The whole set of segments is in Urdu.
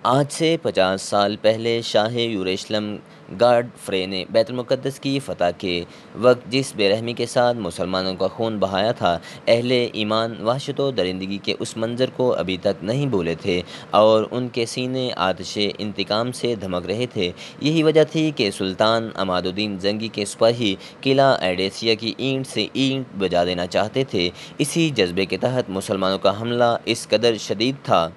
آج سے 50 سال پہلے شاہ یروشلم گاڈفرے نے بیت المقدس کی فتح کے وقت جس بے رحمی کے ساتھ مسلمانوں کا خون بہایا تھا، اہل ایمان وحشت و درندگی کے اس منظر کو ابھی تک نہیں بھولے تھے اور ان کے سینے آتش انتقام سے دھمک رہے تھے۔ یہی وجہ تھی کہ سلطان عماد الدین زنگی کے سپاہی قلعہ ایڈیسیہ کی اینٹ سے اینٹ بجا دینا چاہتے تھے۔ اسی جذبے کے تحت مسلمانوں کا حملہ اس قدر شدید تھا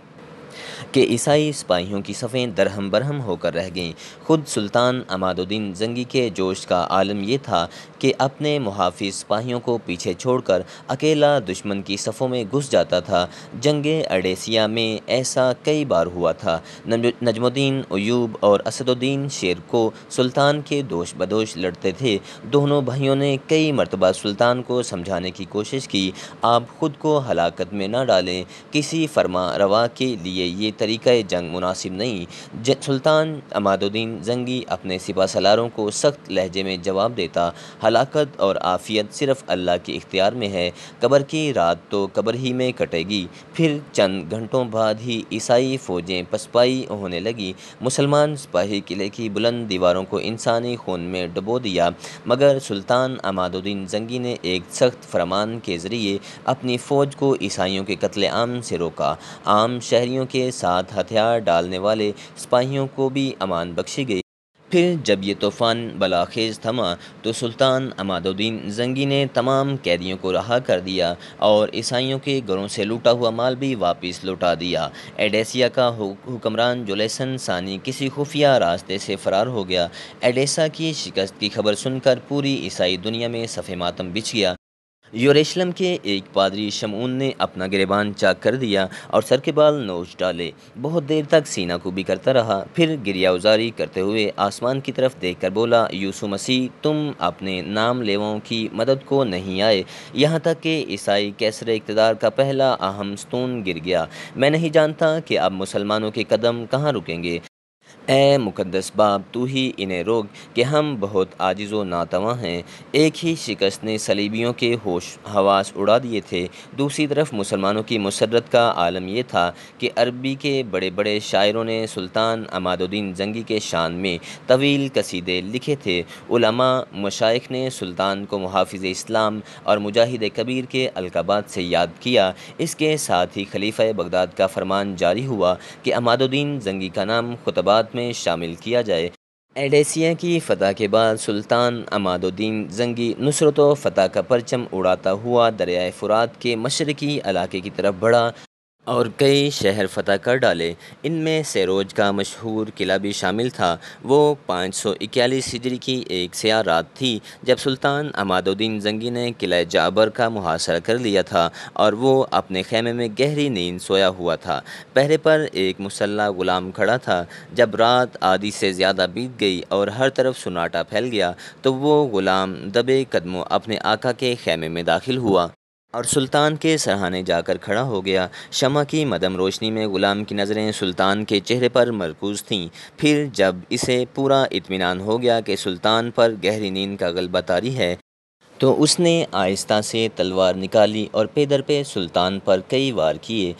کہ عیسائی سپاہیوں کی صفیں درہم برہم ہو کر رہ گئیں۔ خود سلطان عماد الدین زنگی کے جوش کا عالم یہ تھا کہ اپنے محافظ سپاہیوں کو پیچھے چھوڑ کر اکیلا دشمن کی صفوں میں گھس جاتا تھا۔ جنگ اڈیسیہ میں ایسا کئی بار ہوا تھا۔ نجم الدین ایوب اور اسد الدین شیر کو سلطان کے دوش بدوش لڑتے تھے۔ دونوں بھائیوں نے کئی مرتبہ سلطان کو سمجھانے کی کوشش کی، آپ خود کو ہلاکت میں نہ ڈالیں، کسی فرما روا کے لیے یہ طریقہ جنگ مناسب نہیں۔ سلطان عماد الدین زنگی اپنے سپہ سالاروں کو سخت لہجے میں جواب دیتا، ہلاکت اور عافیت صرف اللہ کے اختیار میں ہے، قبر کی رات تو قبر ہی میں کٹے گی۔ پھر چند گھنٹوں بعد ہی عیسائی فوجیں پسپائی ہونے لگیں۔ مسلمان سپاہی قلعے کی بلند دیواروں کو انسانی خون میں ڈبو دیا، مگر سلطان عماد الدین زنگی نے ایک سخت فرمان کے ذریعے اپنی فوج کو عیسائیوں کے قتل عام سے روکا۔ عام شہریوں کے ساتھ ہتھیار ڈالنے والے سپاہیوں کو بھی امان بخشی گئی۔ پھر جب یہ طوفان بلاخیز تھما تو سلطان عماد الدین زنگی نے تمام قیدیوں کو رہا کر دیا اور عیسائیوں کے گھروں سے لوٹا ہوا مال بھی واپس لوٹا دیا۔ ایڈیسیا کا حکمران جولیسن ثانی کسی خفیہ راستے سے فرار ہو گیا۔ ایڈیسا کی شکست کی خبر سن کر پوری عیسائی دنیا میں صف ماتم بچھ گیا۔ یروشلم کے ایک پادری شمعون نے اپنا گریبان چاک کر دیا اور سر کے بال نوچ ڈالے۔ بہت دیر تک سینہ کوبی کرتا رہا، پھر گریہ ازاری کرتے ہوئے آسمان کی طرف دیکھ کر بولا، یسوع مسیح، تم اپنے نام لیواؤں کی مدد کو نہیں آئے، یہاں تک کہ عیسائی کیسر اقتدار کا پہلا اہم ستون گر گیا۔ میں نہیں جانتا کہ اب مسلمانوں کے قدم کہاں رکیں گے۔ اے مقدس باپ، تو ہی انہیں روک کہ ہم بہت عاجز و ناتواں ہیں۔ ایک ہی شکست نے صلیبیوں کے ہوش حواس اڑا دیے تھے۔ دوسری طرف مسلمانوں کی مسرت کا عالم یہ تھا کہ عربی کے بڑے بڑے شاعروں نے سلطان عماد الدین زنگی کے شان میں طویل قصیدے لکھے تھے۔ علماء مشائخ نے سلطان کو محافظ اسلام اور مجاہد کبیر کے القابات سے یاد کیا۔ اس کے ساتھ ہی خلیفہ بغداد کا فرمان جاری ہوا کہ عماد الدین زنگی کا نام خطبات میں شامل کیا جائے۔ ایڈیسیہ کی فتح کے بعد سلطان عماد الدین زنگی نصرت و فتح کا پرچم اڑاتا ہوا دریائے فرات کے مشرقی علاقے کی طرف بڑھا اور کئی شہر فتح کر ڈالے۔ ان میں سیروج کا مشہور قلعہ بھی شامل تھا۔ وہ 541 ہجری کی ایک سیاہ رات تھی جب سلطان عماد الدین زنگی نے قلعہ جعبر کا محاصرہ کر لیا تھا اور وہ اپنے خیمے میں گہری نیند سویا ہوا تھا۔ پہرے پر ایک مسلح غلام کھڑا تھا۔ جب رات آدھی سے زیادہ بیت گئی اور ہر طرف سناٹا پھیل گیا تو وہ غلام دبے قدموں اپنے آقا کے خیمے میں داخل ہوا اور سلطان کے سرہانے جا کر کھڑا ہو گیا۔ شمع کی مدھم روشنی میں غلام کی نظریں سلطان کے چہرے پر مرکوز تھیں۔ پھر جب اسے پورا اطمینان ہو گیا کہ سلطان پر گہری نیند کا غلبہ طاری ہے تو اس نے آہستہ سے تلوار نکالی اور پے در پے سلطان پر کئی وار کیے۔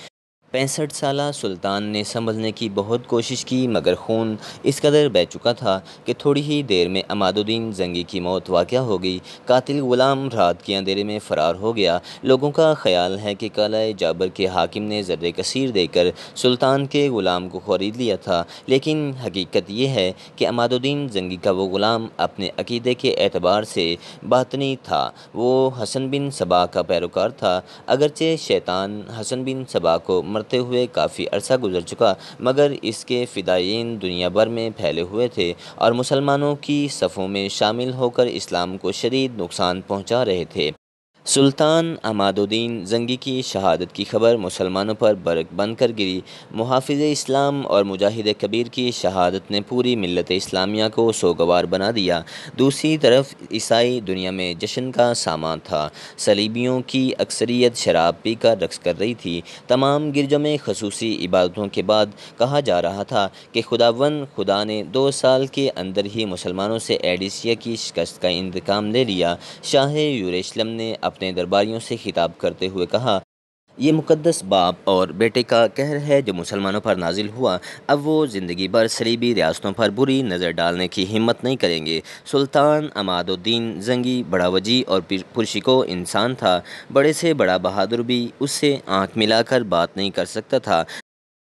65 سالہ سلطان نے سنبھلنے کی بہت کوشش کی مگر خون اس قدر بہہ چکا تھا کہ تھوڑی ہی دیر میں عماد الدین زنگی کی موت واقع ہو گئی۔ قاتل غلام رات کے اندھیرے میں فرار ہو گیا۔ لوگوں کا خیال ہے کہ قلعہ جعبر کے حاکم نے زر کثیر دے کر سلطان کے غلام کو خرید لیا تھا، لیکن حقیقت یہ ہے کہ عماد الدین زنگی کا وہ غلام اپنے عقیدے کے اعتبار سے باطنی تھا۔ وہ حسن بن صبا کا پیروکار تھا۔ اگرچہ شیطان حسن بن صبا کو مرتے ہوئے کافی عرصہ گزر چکا مگر اس کے فدائیین دنیا بھر میں پھیلے ہوئے تھے اور مسلمانوں کی صفوں میں شامل ہو کر اسلام کو شدید نقصان پہنچا رہے تھے۔ سلطان عماد الدین زنگی کی شہادت کی خبر مسلمانوں پر برق بن کر گری۔ محافظ اسلام اور مجاہد کبیر کی شہادت نے پوری ملت اسلامیہ کو سوگوار بنا دیا۔ دوسری طرف عیسائی دنیا میں جشن کا سامان تھا۔ صلیبیوں کی اکثریت شراب پی کر رقص کر رہی تھی۔ تمام گرجوں میں خصوصی عبادتوں کے بعد کہا جا رہا تھا کہ خدا نے 2 سال کے اندر ہی مسلمانوں سے ایڈیسیہ کی شکست کا انتقام لے لیا۔ شاہ یروشلم نے اپنے درباریوں سے خطاب کرتے ہوئے کہا، یہ مقدس باپ اور بیٹے کا قہر ہے جو مسلمانوں پر نازل ہوا۔ اب وہ زندگی بھر صلیبی ریاستوں پر بری نظر ڈالنے کی ہمت نہیں کریں گے۔ سلطان عماد الدین زنگی بڑا وجیح اور پرشکو انسان تھا۔ بڑے سے بڑا بہادر بھی اس سے آنکھ ملا کر بات نہیں کر سکتا تھا۔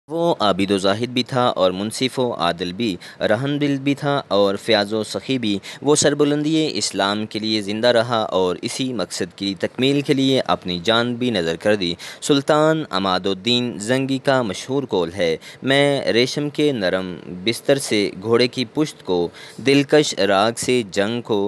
وہ عابد و زاہد بھی تھا اور منصف و عادل بھی، رحم دل بھی تھا اور فیاض و سخی بھی۔ وہ سربلندی اسلام کے لیے زندہ رہا اور اسی مقصد کی تکمیل کے لیے اپنی جان بھی نذر کر دی۔ سلطان عماد الدین زنگی کا مشہور قول ہے: میں ریشم کے نرم بستر سے گھوڑے کی پشت کو، دلکش راگ سے جنگ کو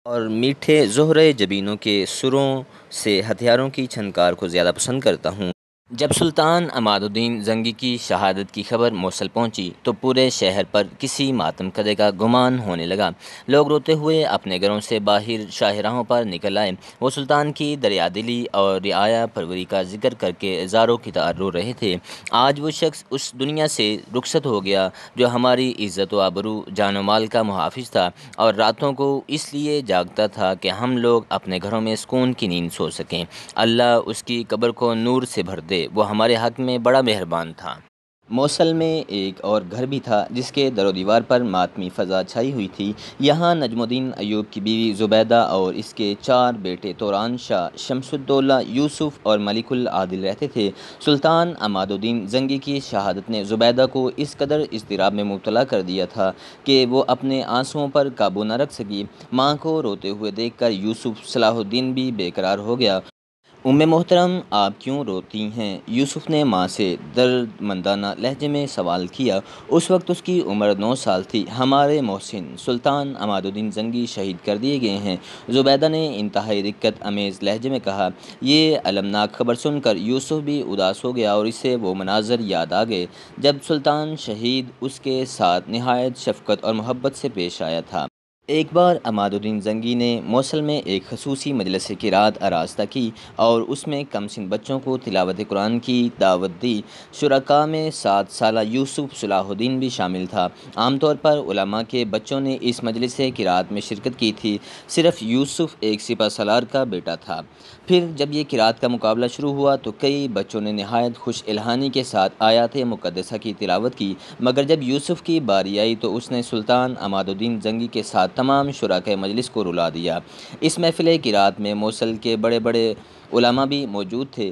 اور میٹھے زہرہ جبینوں کے سروں سے ہتھیاروں کی چھنکار کو زیادہ پسند کرتا ہوں۔ جب سلطان عماد الدین زنگی کی شہادت کی خبر موصل پہنچی تو پورے شہر پر کسی ماتم کدے کا گمان ہونے لگا۔ لوگ روتے ہوئے اپنے گھروں سے باہر شاہراہوں پر نکل آئے۔ وہ سلطان کی دریادلی اور رعایا پروری کا ذکر کر کے زاروں کی طرح رو رہے تھے۔ آج وہ شخص اس دنیا سے رخصت ہو گیا جو ہماری عزت و آبرو، جان و مال کا محافظ تھا اور راتوں کو اس لیے جاگتا تھا کہ ہم لوگ اپنے گھروں میں سکون کی نیند سو سکیں۔ اللہ اس کی قبر کو نور سے بھر دے، وہ ہمارے حق میں بڑا مہربان تھا۔ موصل میں ایک اور گھر بھی تھا جس کے در و دیوار پر ماتمی فضا چھائی ہوئی تھی۔ یہاں نجم الدین ایوب کی بیوی زبیدہ اور اس کے 4 بیٹے توران شاہ، شمس الدولہ، یوسف اور ملک العادل رہتے تھے۔ سلطان عماد الدین زنگی کی شہادت نے زبیدہ کو اس قدر اضطراب میں مبتلا کر دیا تھا کہ وہ اپنے آنسوؤں پر قابو نہ رکھ سکی۔ ماں کو روتے ہوئے دیکھ کر یوسف صلاح الدین بھی بے قرار ہو گیا۔ محترم، آپ کیوں روتی ہیں؟ یوسف نے ماں سے دردمندانہ لہجے میں سوال کیا۔ اس وقت اس کی عمر 9 سال تھی۔ ہمارے محسن سلطان عماد الدین زنگی شہید کر دیے گئے ہیں، زبیدہ نے انتہائی رقت امیز لہجے میں کہا۔ یہ المناک خبر سن کر یوسف بھی اداس ہو گیا اور اسے وہ مناظر یاد آ گئے جب سلطان شہید اس کے ساتھ نہایت شفقت اور محبت سے پیش آیا تھا۔ ایک بار عماد الدین زنگی نے موصل میں ایک خصوصی مجلس قرأت آراستہ کی اور اس میں کم سن بچوں کو تلاوت قرآن کی دعوت دی۔ شرکاء میں 7 سالہ یوسف صلاح الدین بھی شامل تھا۔ عام طور پر علماء کے بچوں نے اس مجلس قرأت میں شرکت کی تھی، صرف یوسف ایک سپہ سالار کا بیٹا تھا۔ پھر جب یہ قرأت کا مقابلہ شروع ہوا تو کئی بچوں نے نہایت خوش الحانی کے ساتھ آیات مقدسہ کی تلاوت کی، مگر جب یوسف کی باری آئی تو اس نے سلطان عماد الدین زنگی کے ساتھ تمام شرکاء مجلس کو رلا دیا۔ اس محفل قرأت میں موصل کے بڑے بڑے علماء بھی موجود تھے۔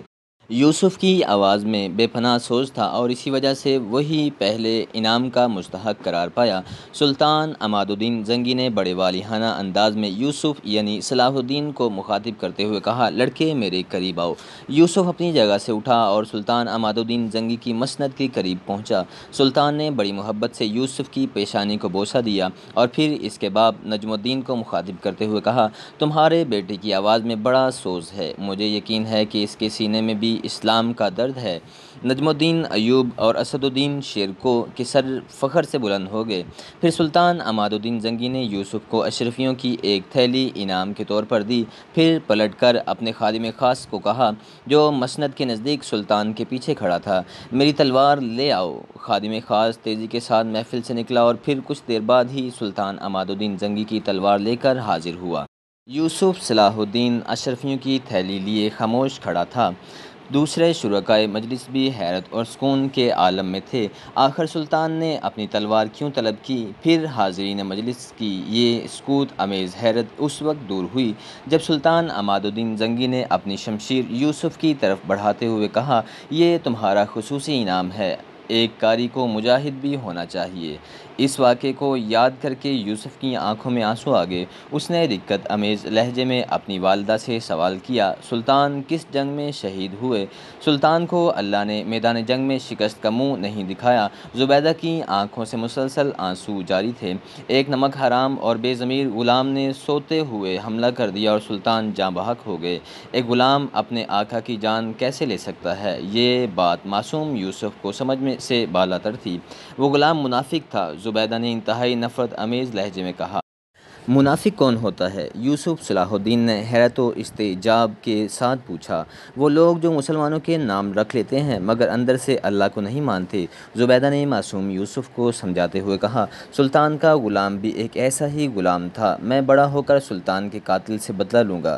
یوسف کی آواز میں بے پناہ سوز تھا اور اسی وجہ سے وہی پہلے انعام کا مستحق قرار پایا۔ سلطان عماد الدین زنگی نے بڑے والہانہ انداز میں یوسف یعنی صلاح الدین کو مخاطب کرتے ہوئے کہا: لڑکے میرے قریب آؤ۔ یوسف اپنی جگہ سے اٹھا اور سلطان عماد الدین زنگی کی مسند کے قریب پہنچا۔ سلطان نے بڑی محبت سے یوسف کی پیشانی کو بوسہ دیا اور پھر اس کے باپ نجم الدین کو مخاطب کرتے ہوئے کہا: تمہارے بیٹے کی آواز میں بڑا سوز ہے، مجھے یقین ہے کہ اس کے سینے میں بھی اسلام کا درد ہے۔ نجم الدین ایوب اور اسد الدین شیرکو کے سر فخر سے بلند ہو گئے۔ پھر سلطان عماد الدین زنگی نے یوسف کو اشرفیوں کی ایک تھیلی انعام کے طور پر دی، پھر پلٹ کر اپنے خادم خاص کو کہا جو مسند کے نزدیک سلطان کے پیچھے کھڑا تھا: میری تلوار لے آؤ۔ خادم خاص تیزی کے ساتھ محفل سے نکلا اور پھر کچھ دیر بعد ہی سلطان عماد الدین زنگی کی تلوار لے کر حاضر ہوا۔ یوسف صلاح الدین اشرفیوں کی تھیلی لیے خاموش کھڑا تھا۔ دوسرے شرکاء مجلس بھی حیرت اور سکون کے عالم میں تھے۔ آخر سلطان نے اپنی تلوار کیوں طلب کی؟ پھر حاضرین مجلس کی یہ سکوت امیز حیرت اس وقت دور ہوئی جب سلطان عماد الدین زنگی نے اپنی شمشیر یوسف کی طرف بڑھاتے ہوئے کہا: یہ تمہارا خصوصی انعام ہے۔ ایک قاری کو مجاہد بھی ہونا چاہیے۔ اس واقعے کو یاد کر کے یوسف کی آنکھوں میں آنسو آ گئے۔ اس نے رقت امیز لہجے میں اپنی والدہ سے سوال کیا: سلطان کس جنگ میں شہید ہوئے؟ سلطان کو اللہ نے میدان جنگ میں شکست کا منہ نہیں دکھایا۔ زبیدہ کی آنکھوں سے مسلسل آنسو جاری تھے۔ ایک نمک حرام اور بے ضمیر غلام نے سوتے ہوئے حملہ کر دیا اور سلطان جاں بحق ہو گئے۔ ایک غلام اپنے آقا کی جان کیسے لے سکتا ہے؟ یہ بات معصوم یوسف کو سمجھ میں سے بالاتر تھی۔ وہ غلام منافق تھا، زبیدہ نے انتہائی نفرت امیز لہجے میں کہا۔ منافق کون ہوتا ہے؟ یوسف صلاح الدین نے حیرت و استعجاب کے ساتھ پوچھا۔ وہ لوگ جو مسلمانوں کے نام رکھ لیتے ہیں مگر اندر سے اللہ کو نہیں مانتے۔ زبیدہ نے معصوم یوسف کو سمجھاتے ہوئے کہا: سلطان کا غلام بھی ایک ایسا ہی غلام تھا، میں بڑا ہو کر سلطان کے قاتل سے بدلہ لوں گا۔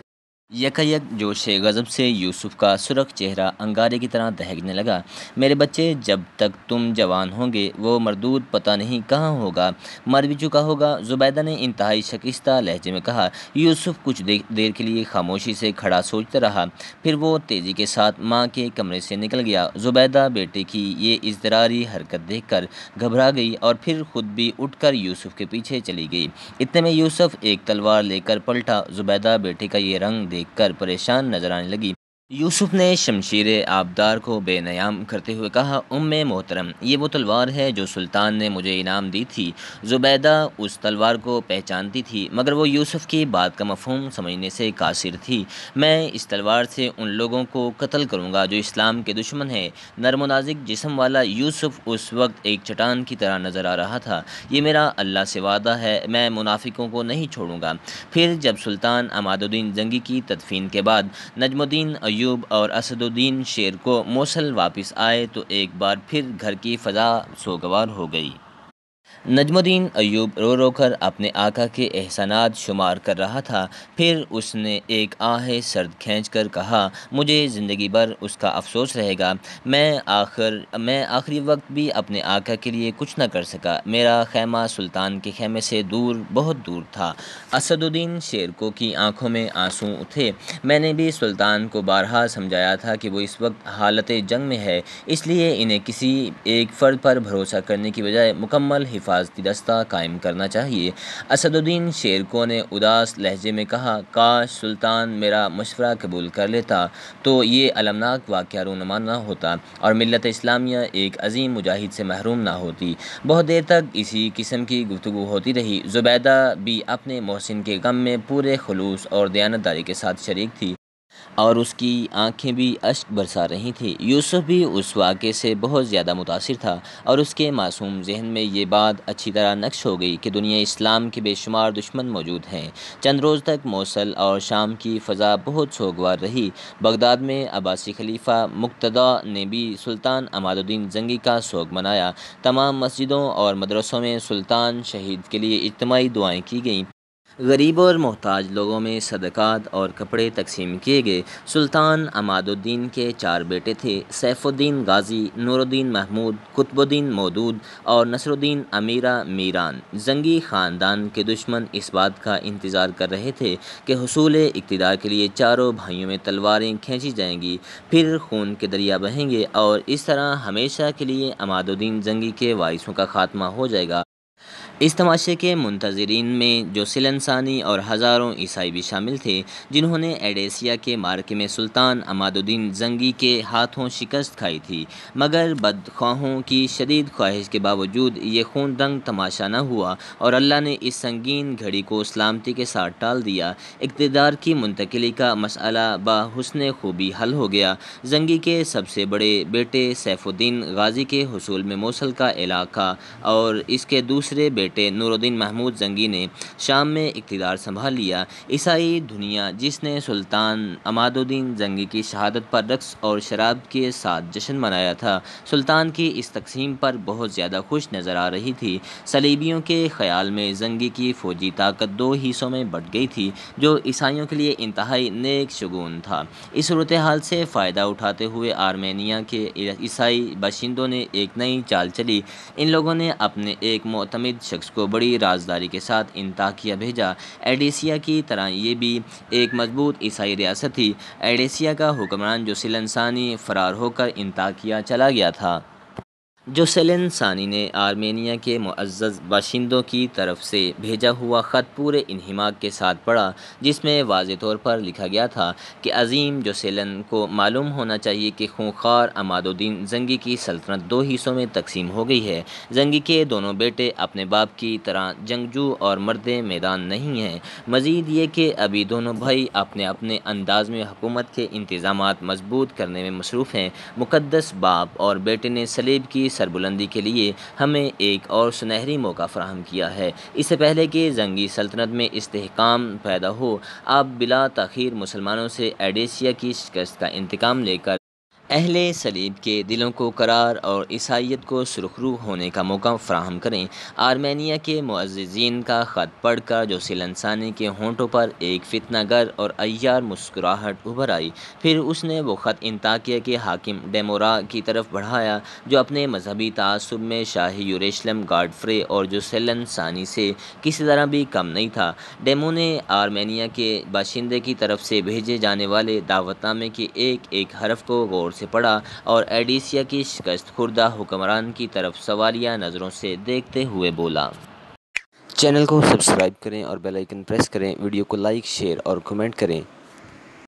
یکایک جوش غضب سے یوسف کا سرخ چہرہ انگارے کی طرح دہکنے لگا۔ میرے بچے، جب تک تم جوان ہوں گے وہ مردود پتہ نہیں کہاں ہوگا، مر بھی چکا ہوگا۔ زبیدہ نے انتہائی شکستہ لہجے میں کہا۔ یوسف کچھ دیر کے لیے خاموشی سے کھڑا سوچتا رہا، پھر وہ تیزی کے ساتھ ماں کے کمرے سے نکل گیا۔ زبیدہ بیٹے کی یہ اضطراری حرکت دیکھ کر گھبرا گئی اور پھر خود بھی اٹھ کر یوسف کے پیچھے چلی گئی۔ اتنے میں یوسف ایک تلوار لے کر پلٹا۔ زبیدہ بیٹے کا یہ رنگ دیکھ کر پریشان نظر آنے لگی۔ یوسف نے شمشیر آبدار کو بے نیام کرتے ہوئے کہا، ام محترم، یہ وہ تلوار ہے جو سلطان نے مجھے انعام دی تھی۔ زبیدہ اس تلوار کو پہچانتی تھی، مگر وہ یوسف کی بات کا مفہوم سمجھنے سے قاصر تھی۔ میں اس تلوار سے ان لوگوں کو قتل کروں گا جو اسلام کے دشمن ہیں۔ نرم و نازک جسم والا یوسف اس وقت ایک چٹان کی طرح نظر آ رہا تھا۔ یہ میرا اللہ سے وعدہ ہے، میں منافقوں کو نہیں چھوڑوں گا۔ پھر جب سلطان عماد الدین زنگی کی تدفین کے بعد نجم الدین ایوب اور اسد الدین شیر کو موصل واپس آئے تو ایک بار پھر گھر کی فضا سوگوار ہو گئی۔ نجم الدین ایوب رو رو کر اپنے آقا کے احسانات شمار کر رہا تھا۔ پھر اس نے ایک آہ سرد کھینچ کر کہا، مجھے زندگی بھر اس کا افسوس رہے گا۔ میں آخری وقت بھی اپنے آقا کے لیے کچھ نہ کر سکا۔ میرا خیمہ سلطان کے خیمے سے دور، بہت دور تھا۔ اسد الدین شیرکو کی آنکھوں میں آنسو تھے۔ میں نے بھی سلطان کو بارہا سمجھایا تھا کہ وہ اس وقت حالت جنگ میں ہے، اس لیے انہیں کسی ایک فرد پر بھروسہ کرنے کی بجائے مکمل حفاظتی دستہ قائم کرنا چاہیے۔ اسد الدین شیرکو نے اداس لہجے میں کہا، کاش سلطان میرا مشورہ قبول کر لیتا تو یہ المناک واقعہ رونما نہ ہوتا اور ملت اسلامیہ ایک عظیم مجاہد سے محروم نہ ہوتی۔ بہت دیر تک اسی قسم کی گفتگو ہوتی رہی۔ زبیدہ بھی اپنے محسن کے غم میں پورے خلوص اور دیانتداری کے ساتھ شریک تھی اور اس کی آنکھیں بھی اشک برسا رہی تھیں۔ یوسف بھی اس واقعے سے بہت زیادہ متاثر تھا اور اس کے معصوم ذہن میں یہ بات اچھی طرح نقش ہو گئی کہ دنیا اسلام کے بے شمار دشمن موجود ہیں۔ چند روز تک موصل اور شام کی فضا بہت سوگوار رہی۔ بغداد میں عباسی خلیفہ مقتدیٰ نے بھی سلطان عماد الدین زنگی کا سوگ منایا۔ تمام مسجدوں اور مدرسوں میں سلطان شہید کے لیے اجتماعی دعائیں کی گئیں۔ غریب اور محتاج لوگوں میں صدقات اور کپڑے تقسیم کیے گئے۔ سلطان عماد الدین کے 4 بیٹے تھے، سیف الدین غازی، نور الدین محمود، قطب الدین مودود اور نصر الدین امیرہ میران۔ زنگی خاندان کے دشمن اس بات کا انتظار کر رہے تھے کہ حصول اقتدار کے لیے چاروں بھائیوں میں تلواریں کھینچی جائیں گی، پھر خون کے دریا بہیں گے اور اس طرح ہمیشہ کے لیے عماد الدین زنگی کے وارثوں کا خاتمہ ہو جائے گا۔ اس تماشے کے منتظرین میں جوسیلن ثانی اور ہزاروں عیسائی بھی شامل تھے، جنہوں نے ایڈیسیا کے معرکے میں سلطان عماد الدین زنگی کے ہاتھوں شکست کھائی تھی، مگر بدخواہوں کی شدید خواہش کے باوجود یہ خون رنگ تماشا نہ ہوا اور اللہ نے اس سنگین گھڑی کو سلامتی کے ساتھ ٹال دیا۔ اقتدار کی منتقلی کا مسئلہ بحسن خوبی حل ہو گیا۔ زنگی کے سب سے بڑے بیٹے سیف الدین غازی کے حصول میں موصل کا علاقہ اور اس کے دوسرے بیٹے نور الدین محمود زنگی نے شام میں اقتدار سنبھال لیا۔ عیسائی دنیا، جس نے سلطان عماد الدین زنگی کی شہادت پر رقص اور شراب کے ساتھ جشن منایا تھا، سلطان کی اس تقسیم پر بہت زیادہ خوش نظر آ رہی تھی۔ صلیبیوں کے خیال میں زنگی کی فوجی طاقت 2 حصوں میں بٹ گئی تھی، جو عیسائیوں کے لیے انتہائی نیک شگون تھا۔ اس صورتحال سے فائدہ اٹھاتے ہوئے آرمینیا کے عیسائی باشندوں نے ایک نئی چال چلی۔ ان لوگوں نے اپنے ایک معتمد شخص کو بڑی رازداری کے ساتھ انطاکیہ بھیجا۔ ایڈیسیا کی طرح یہ بھی ایک مضبوط عیسائی ریاست تھی۔ ایڈیسیا کا حکمران جوسیلن ثانی فرار ہو کر انطاکیہ چلا گیا تھا۔ جوسیلن ثانی نے آرمینیا کے معزز باشندوں کی طرف سے بھیجا ہوا خط پورے انہماک کے ساتھ پڑھا، جس میں واضح طور پر لکھا گیا تھا کہ عظیم جوسیلن کو معلوم ہونا چاہیے کہ خونخوار عماد الدین زنگی کی سلطنت 2 حصوں میں تقسیم ہو گئی ہے۔ زنگی کے دونوں بیٹے اپنے باپ کی طرح جنگجو اور مرد میدان نہیں ہیں۔ مزید یہ کہ ابھی دونوں بھائی اپنے اپنے انداز میں حکومت کے انتظامات مضبوط کرنے میں مصروف ہیں۔ مقدس باپ اور بیٹے نے صلیب کی سربلندی کے لیے ہمیں ایک اور سنہری موقع فراہم کیا ہے۔ اس سے پہلے کہ زنگی سلطنت میں استحکام پیدا ہو، آپ بلا تاخیر مسلمانوں سے ایڈیسیا کی شکست کا انتقام لے کر اہل صلیب کے دلوں کو قرار اور عیسائیت کو سرخرو ہونے کا موقع فراہم کریں۔ آرمینیا کے معززین کا خط پڑھ کر جوسیل انصاری کے ہونٹوں پر ایک فتنہ گر اور عیار مسکراہٹ ابھر آئی۔ پھر اس نے وہ خط انطاکیہ کے حاکم ڈیمورا کی طرف بڑھایا، جو اپنے مذہبی تعصب میں شاہ یروشلم گاڈفرے اور جوسیل انصاری سے کسی طرح بھی کم نہیں تھا۔ ڈیمو نے آرمینیا کے باشندے کی طرف سے بھیجے جانے والے دعوت نامے کے ایک ایک حرف کو غور سے پڑھا اور ایڈیسیا کی شکست خوردہ حکمران کی طرف سوالیہ نظروں سے دیکھتے ہوئے بولا۔ چینل کو سبسکرائب کریں اور بیل آئیکن پریس کریں، ویڈیو کو لائک، شیئر اور کمنٹ کریں۔